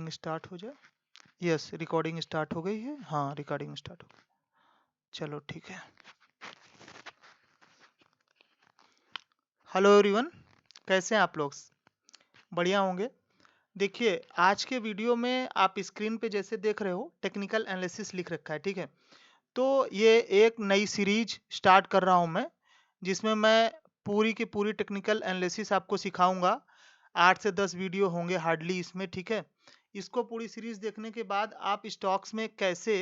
Recording start हो जाए। Yes, recording start हो गई है। हाँ, रिकॉर्डिंग स्टार्ट हो गई। चलो ठीक है। हेलो एवरीवन, कैसे हैं आप लोग? बढ़िया होंगे। देखिए, आज के वीडियो में आप स्क्रीन पे जैसे देख रहे हो टेक्निकल एनालिसिस लिख रखा है, ठीक है। तो ये एक नई सीरीज स्टार्ट कर रहा हूँ मैं, जिसमें मैं पूरी की पूरी टेक्निकल एनालिसिस आपको सिखाऊंगा। 8 से 10 वीडियो होंगे हार्डली इसमें, ठीक है। इसको पूरी सीरीज देखने के बाद आप स्टॉक्स में कैसे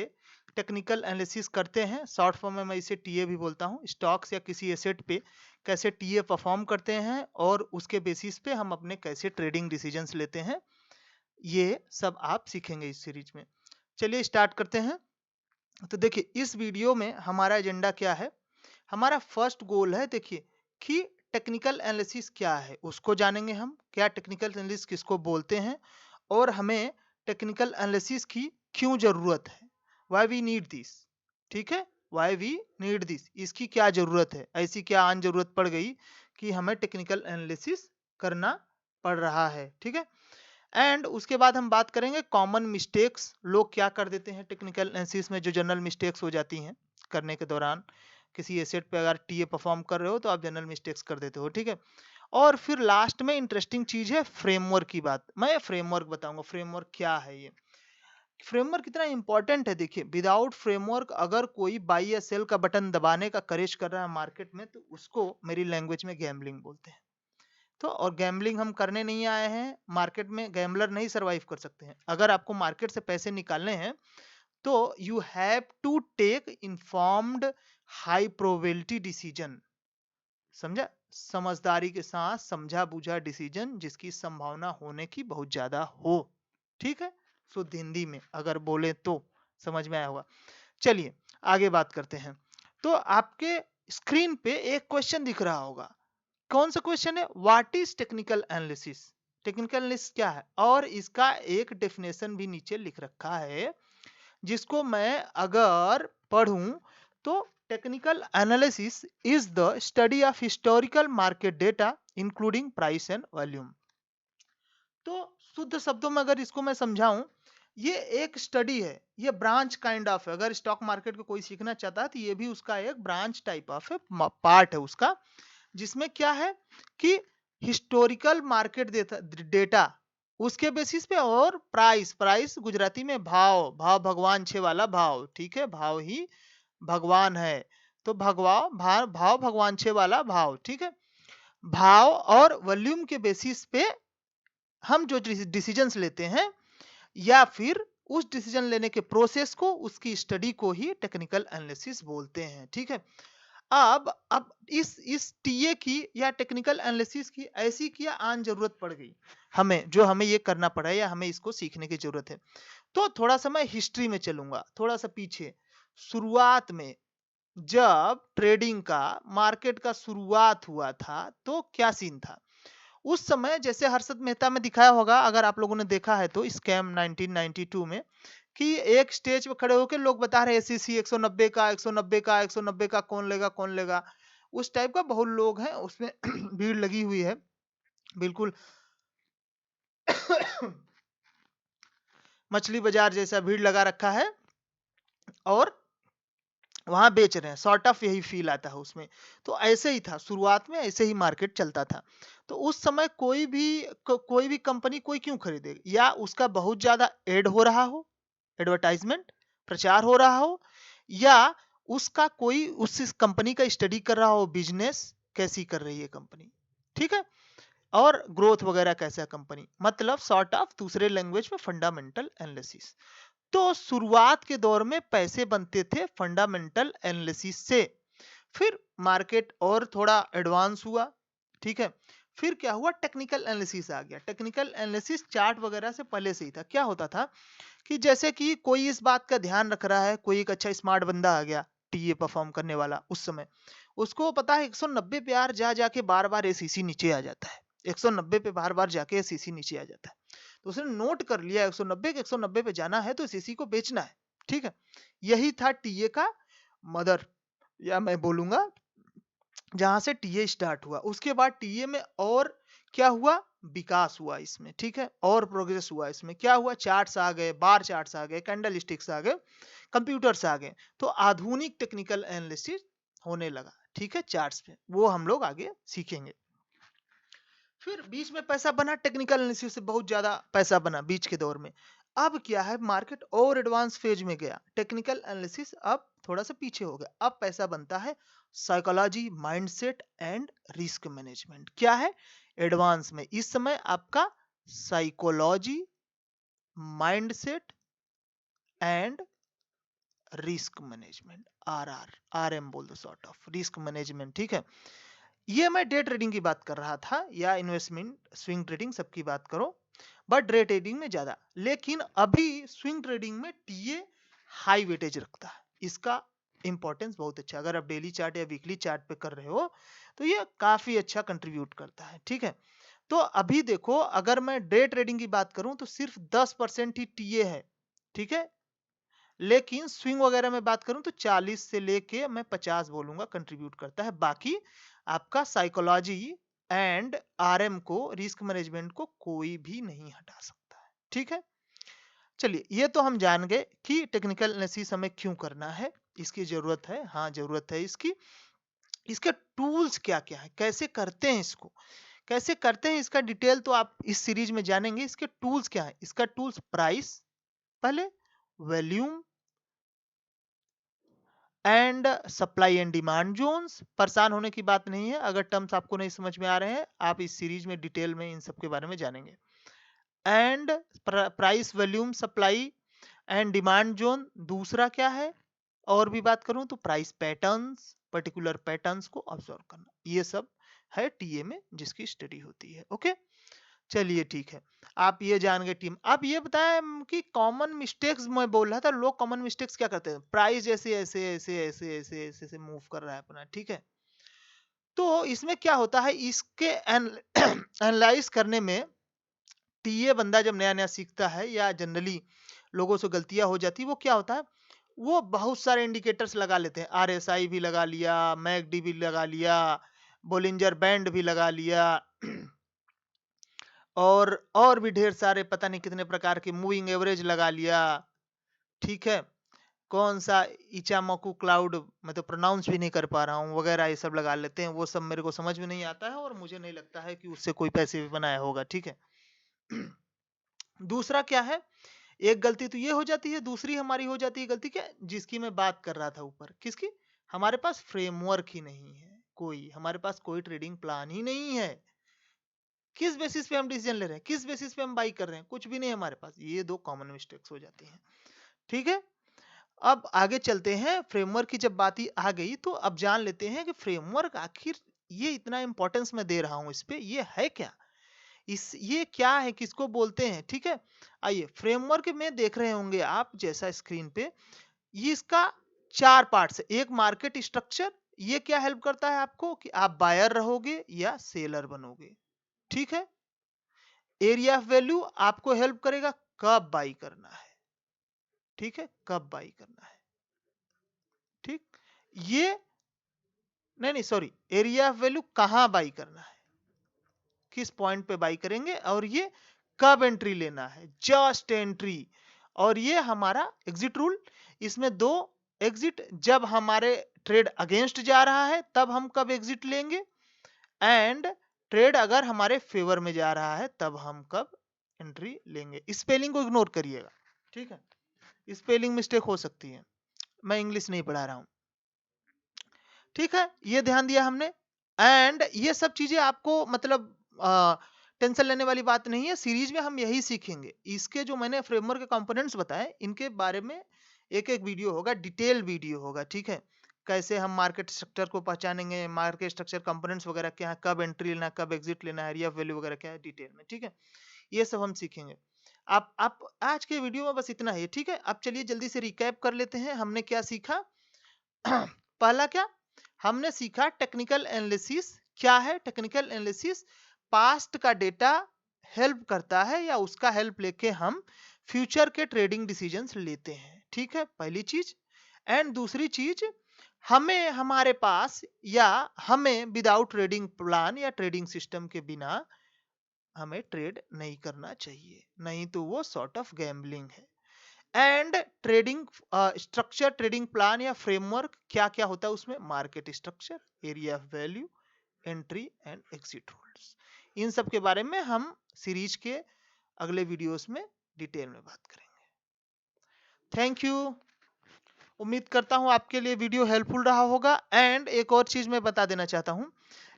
टेक्निकल एनालिसिस करते हैं, शॉर्ट फॉर्म में मैं इसे टीए भी बोलता हूँ, स्टॉक्स या किसी एसेट पे कैसे टीए परफॉर्म करते हैं और उसके बेसिस पे हम अपने कैसे ट्रेडिंग डिसीजंस लेते हैं, ये सब आप सीखेंगे इस सीरीज में। चलिए स्टार्ट करते हैं। तो देखिए, इस वीडियो में हमारा एजेंडा क्या है। हमारा फर्स्ट गोल है, देखिए, कि टेक्निकल एनालिसिस क्या है उसको जानेंगे हम, क्या टेक्निकल एनालिसिस किसको बोलते हैं और हमें टेक्निकल एनालिसिस की क्यों जरूरत है, व्हाई वी नीड दिस, ठीक है। व्हाई वी नीड दिस, इसकी क्या जरूरत है, ऐसी क्या आन जरूरत पड़ गई कि हमें टेक्निकल एनालिसिस करना पड़ रहा है, ठीक है। एंड उसके बाद हम बात करेंगे कॉमन मिस्टेक्स, लोग क्या कर देते हैं टेक्निकल एनालिसिस में, जो जनरल मिस्टेक्स हो जाती हैं करने के दौरान। किसी एसेट पे अगर टीए परफॉर्म कर रहे हो तो आप जनरल मिस्टेक्स कर देते हो, ठीक है। और फिर लास्ट में इंटरेस्टिंग चीज है फ्रेमवर्क की बात। मैं फ्रेमवर्क बताऊंगा, फ्रेमवर्क क्या है ये, फ्रेमवर्क कितना इंपॉर्टेंट है। देखिए, विदाउट फ्रेमवर्क अगर कोई बाई या सेल का बटन दबाने का करेज कर रहा है मार्केट में, तो उसको मेरी लैंग्वेज में गैम्बलिंग बोलते हैं। तो और गैम्बलिंग हम करने नहीं आए हैं मार्केट में, गैम्बलर नहीं सरवाइव कर सकते हैं। अगर आपको मार्केट से पैसे निकालने हैं तो you have to take informed high probability decision, समझा, समझदारी के साथ समझा बूझा डिसीजन जिसकी संभावना होने की बहुत ज्यादा हो, ठीक है। शुद्ध हिंदी में अगर बोले तो समझ में आया होगा। चलिए आगे बात करते हैं। तो आपके स्क्रीन पे एक क्वेश्चन दिख रहा होगा, कौन सा क्वेश्चन है, what is technical analysis. Technical analysis क्या है, और इसका एक डेफिनेशन भी नीचे लिख रखा है, जिसको मैं अगर पढ़ूं तो technical analysis is the study of historical market data including price and volume. तो शुद्ध शब्दों में अगर इसको मैं समझाऊं, ये एक स्टडी है, ये ब्रांच काइंड ऑफ है। अगर स्टॉक मार्केट को कोई सीखना चाहता है तो ये भी उसका एक ब्रांच टाइप ऑफ है, पार्ट है उसका, जिसमें क्या है कि हिस्टोरिकल मार्केट डेटा उसके बेसिस पे, और प्राइस, प्राइस गुजराती में भाव, भाव भगवान छे वाला भाव, ठीक है, भाव ही भगवान है, तो भगवान भाव भगवान छे वाला भाव, ठीक है। भाव और वॉल्यूम के बेसिस पे हम जो डिसीजंस लेते हैं, या फिर उस डिसीजन लेने के प्रोसेस को, उसकी स्टडी को ही टेक्निकल एनालिसिस बोलते हैं, ठीक है। अब इस टीए की या टेक्निकल एनालिसिस की ऐसी क्या आन जरूरत पड़ गई हमें, जो हमें ये करना पड़ा या हमें इसको सीखने की जरूरत है। तो थोड़ा सा मैं हिस्ट्री में चलूंगा, थोड़ा सा पीछे। शुरुआत में जब ट्रेडिंग का, मार्केट का शुरुआत हुआ था तो क्या सीन था उस समय, जैसे हर्षद मेहता में दिखाया होगा, अगर आप लोगों ने देखा है तो स्कैम 1992 में, कि एक स्टेज पे खड़े होकर लोग बता रहे एसईसी 190 का, 190 का, 190 का, कौन लेगा कौन लेगा, उस टाइप का बहुत लोग हैं उसमें भीड़ लगी हुई है बिल्कुल। मछली बाजार जैसा भीड़ लगा रखा है और वहां बेच रहे हैं, सॉर्ट ऑफ यही फील आता है उसमें। तो ऐसे ही था शुरुआत में, ऐसे ही मार्केट चलता था। तो उस समय कोई भी कंपनी कोई क्यों खरीदेगी, या उसका बहुत ज्यादा एड हो रहा हो, एडवर्टाइजमेंट, प्रचार हो रहा हो, या उसका कोई उस कंपनी का स्टडी कर रहा हो, बिजनेस कैसी कर रही है कंपनी, ठीक है, और ग्रोथ वगैरह कैसा है कंपनी, मतलब सॉर्ट ऑफ दूसरे लैंग्वेज में फंडामेंटल एनालिसिस। तो शुरुआत के दौर में पैसे बनते थे फंडामेंटल एनालिसिस से। फिर मार्केट और थोड़ा एडवांस हुआ, ठीक है। फिर क्या हुआ, टेक्निकल एनालिसिस आ गया। टेक्निकल एनालिसिस चार्ट वगैरह से पहले से ही था। क्या होता था कि जैसे कि कोई इस बात का ध्यान रख रहा है, कोई एक अच्छा स्मार्ट बंदा आ गया टीए परफॉर्म करने वाला, उस समय उसको पता है 190 पे यार जा जाके बार बार एसीसी नीचे आ जाता है, 190 पे बार बार जाके एसीसी नीचे आ जाता है। तो उसने नोट कर लिया 190 के 190 पे जाना है तो एसीसी को बेचना है, ठीक है। यही था टीए का मदर, या मैं बोलूंगा जहां से टीए स्टार्ट हुआ। उसके बाद टीए में और क्या हुआ, विकास हुआ इसमें, ठीक है, और प्रोग्रेस हुआ इसमें। क्या हुआ, चार्ट्स आ गए, बार चार्ट्स आ गए, कैंडल स्टिक्स आ गए, कंप्यूटर्स आ गए, तो आधुनिक टेक्निकल एनालिसिस होने लगा, ठीक है, चार्ट्स पे। वो हम लोग आगे सीखेंगे। फिर बीच में पैसा बना, टेक्निकल एनालिसिस से बहुत ज्यादा पैसा बना बीच के दौर में। अब क्या है, मार्केट और एडवांस फेज में गया, टेक्निकल एनालिसिस अब थोड़ा सा पीछे हो गया। अब पैसा बनता है psychology, mindset and risk management. क्या है, एडवांस में इस समय आपका psychology, mindset and risk management, RM बोल दो, सॉर्ट ऑफ रिस्क मैनेजमेंट, ठीक है। ये मैं डे ट्रेडिंग की बात कर रहा था, या इन्वेस्टमेंट स्विंग ट्रेडिंग, सबकी बात करो, बट डे ट्रेडिंग में ज्यादा। लेकिन अभी स्विंग ट्रेडिंग में टीए हाई वेटेज रखता है, इसका इंपॉर्टेंस बहुत अच्छा। अगर आप डेली चार्ट या वीकली चार्ट पे कर रहे हो तो ये काफी अच्छा कंट्रीब्यूट करता है, ठीक है। तो अभी देखो, अगर मैं डे ट्रेडिंग की बात करूं तो सिर्फ 10% ही टीए है, ठीक है। लेकिन स्विंग वगैरह में बात करूं तो 40 से लेके मैं 50 बोलूंगा कंट्रीब्यूट करता है। बाकी आपका साइकोलॉजी एंड आरएम को, रिस्क मैनेजमेंट को कोई भी नहीं हटा सकता है, ठीक है। चलिए, ये तो हम जान गए कि टेक्निकल एनालिसिस हमें क्यों करना है, इसकी जरूरत है, हाँ जरूरत है इसकी। इसके टूल्स क्या क्या है, कैसे करते हैं इसको, कैसे करते हैं, इसका डिटेल तो आप इस सीरीज में जानेंगे। इसके टूल्स क्या है, इसका टूल्स प्राइस, पहले volume and supply and demand zones. परेशान होने की बात नहीं है, अगर टर्म्स आपको नहीं समझ में आ रहे हैं, आप इस सीरीज में डिटेल में इन सब के बारे में जानेंगे। And price, volume, supply and demand zone. दूसरा क्या है, और भी बात करूं तो प्राइस पैटर्न्स, पर्टिकुलर पैटर्न्स को ऑब्जर्व करना, ये सब है टीए में जिसकी स्टडी होती है। ओके, चलिए ठीक है, आप ये जान गए टीम। आप ये बताएं कि कॉमन मिस्टेक्स मैं बोल रहा था, लोग कॉमन मिस्टेक्स क्या करते हैं, प्राइस ऐसे ऐसे ऐसे ऐसे ऐसे ऐसे ऐसे मूव कर रहा है अपना, ठीक है। तो इसमें क्या होता है, इसके एनालाइज करने में टीए बंदा जब नया नया सीखता है, या जनरली लोगों से गलतियां हो जाती है, वो क्या होता है, वो बहुत सारे इंडिकेटर्स लगा लेते हैं, आरएसआई भी लगा लिया, मैकडी भी लगा लिया, बोलिंजर बैंड भी लगा लिया, और भी ढेर सारे पता नहीं कितने प्रकार के, मूविंग एवरेज लगा लिया, ठीक है। कौन सा इचामोकू क्लाउड, मैं तो प्रोनाउंस भी नहीं कर पा रहा हूँ, वगैरह ये सब लगा लेते हैं। वो सब मेरे को समझ में नहीं आता है, और मुझे नहीं लगता है कि उससे कोई पैसे भी बनाया होगा, ठीक है। दूसरा क्या है, एक गलती तो ये हो जाती है, दूसरी हमारी हो जाती है गलती, क्या जिसकी मैं बात कर रहा था ऊपर, किसकी, हमारे पास फ्रेमवर्क ही नहीं है कोई, हमारे पास कोई ट्रेडिंग प्लान ही नहीं है। किस बेसिस पे हम डिसीजन ले रहे हैं, किस बेसिस पे हम बाई कर रहे हैं, कुछ भी नहीं हमारे पास। ये दो कॉमन मिस्टेक्स हो जाती हैं, ठीक है। अब आगे चलते हैं, फ्रेमवर्क की जब बात ही आ गई तो अब जान लेते हैं कि फ्रेमवर्क आखिर ये इतना इंपॉर्टेंस मैं दे रहा हूं इस पे, ये है क्या, इस ये क्या है, किसको बोलते हैं, ठीक है। आइए, फ्रेमवर्क में देख रहे होंगे आप जैसा स्क्रीन पे, ये इसका 4 पार्ट्स है। एक मार्केट स्ट्रक्चर, ये क्या हेल्प करता है आपको कि आप बायर रहोगे या सेलर बनोगे, ठीक है। एरिया ऑफ वैल्यू आपको हेल्प करेगा कब बाई करना है, ठीक है, कब बाई करना है, ठीक। ये नहीं नहीं सॉरी, एरिया ऑफ वैल्यू कहां बाई करना है, किस पॉइंट पे बाई करेंगे, और ये कब एंट्री लेना है, जस्ट एंट्री। और ये हमारा एग्जिट रूल, इसमें दो एग्जिट, जब हमारे ट्रेड अगेंस्ट जा रहा है तब हम कब एग्जिट लेंगे, एंड ट्रेड अगर हमारे फेवर में जा रहा है तब हम कब एंट्री लेंगे। स्पेलिंग को इग्नोर करिएगा, ठीक है, स्पेलिंग मिस्टेक हो सकती है, मैं इंग्लिश नहीं पढ़ा रहा हूं, ठीक है। ये ध्यान दिया हमने, एंड ये सब चीजें आपको मतलब टेंशन लेने वाली बात नहीं है, सीरीज में हम यही सीखेंगे। इसके जो मैंने फ्रेमवर्क के कंपोनेंट्स बताए, इनके बारे में एक एक वीडियो होगा, डिटेल वीडियो होगा, ठीक है। कैसे हम मार्केट स्ट्रक्चर को पहचानेंगे, मार्केट स्ट्रक्चर कंपोनेंट्स वगैरह क्या है, कब एंट्री लेना, कब एग्जिट लेना, एरिया ऑफ वैल्यू वगैरह क्या है, डिटेल में, ठीक है। ये सब हम सीखेंगे। आप आज के वीडियो में बस इतना ही, ठीक है। अब चलिए जल्दी से रिकैप कर लेते हैं, हमने क्या सीखा। पहला क्या, हमने सीखा टेक्निकल एनालिसिस क्या है। टेक्निकल एनालिसिस पास्ट का डेटा हेल्प करता है, या उसका हेल्प लेके हम फ्यूचर के ट्रेडिंग डिसीजंस लेते हैं, ठीक है, पहली चीज। एंड दूसरी चीज, हमें हमारे पास, या हमें विदाउट ट्रेडिंग प्लान या ट्रेडिंग सिस्टम के बिना हमें ट्रेड नहीं करना चाहिए, नहीं तो वो सॉर्ट ऑफ गैम्बलिंग है। And trading structure, trading plan या फ्रेमवर्क क्या क्या होता है उसमें? Market structure, area of value, entry and exit rules. इन सब के बारे में हम सीरीज के अगले वीडियोस में डिटेल में बात करेंगे। Thank you. उम्मीद करता हूं आपके लिए वीडियो हेल्पफुल रहा होगा। एंड एक और चीज मैं बता देना चाहता हूं,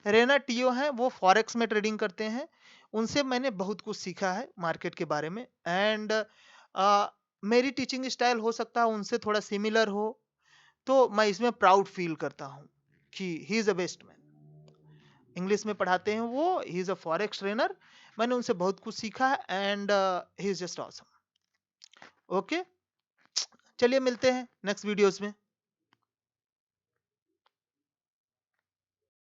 रेना टीओ हैं, वो फॉरेक्स में ट्रेडिंग करते हैं। उनसे मैंने बहुत कुछ सीखा है मार्केट के बारे में। एंड मेरी टीचिंग स्टाइल हो सकता है उनसे थोड़ा सिमिलर हो, तो मैं इसमें प्राउड फील करता हूं कि he is a best man. English में पढ़ाते हैं वो, he is a forex trainer. मैंने उनसे बहुत कुछ सीखा है and he is just awesome. Okay, चलिए मिलते हैं नेक्स्ट वीडियोस में।